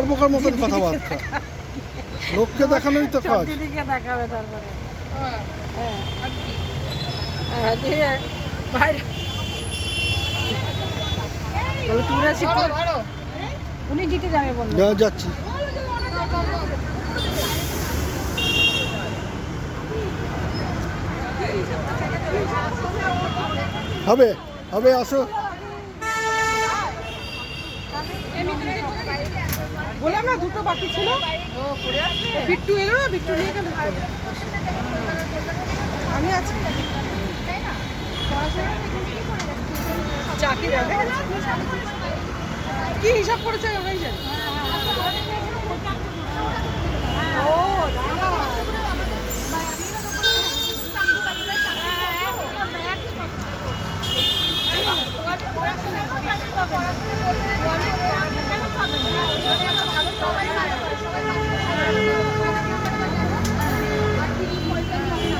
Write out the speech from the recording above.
বোকার মতন কথাবার্তা, লোককে দেখানোই তো কাজ। দিদিকে দেখাবে তারপরে। বাইরে তুলে উনি জিতে যাবে বললো। যাচ্ছি। হবে হবে, আসো। বললাম না দুটো বাকি ছিল। বিট্টু এলো না, বিট্টু নিয়ে গেল। আমি আছি। চাকরি কি হিসাব করেছে ওরাই জানে।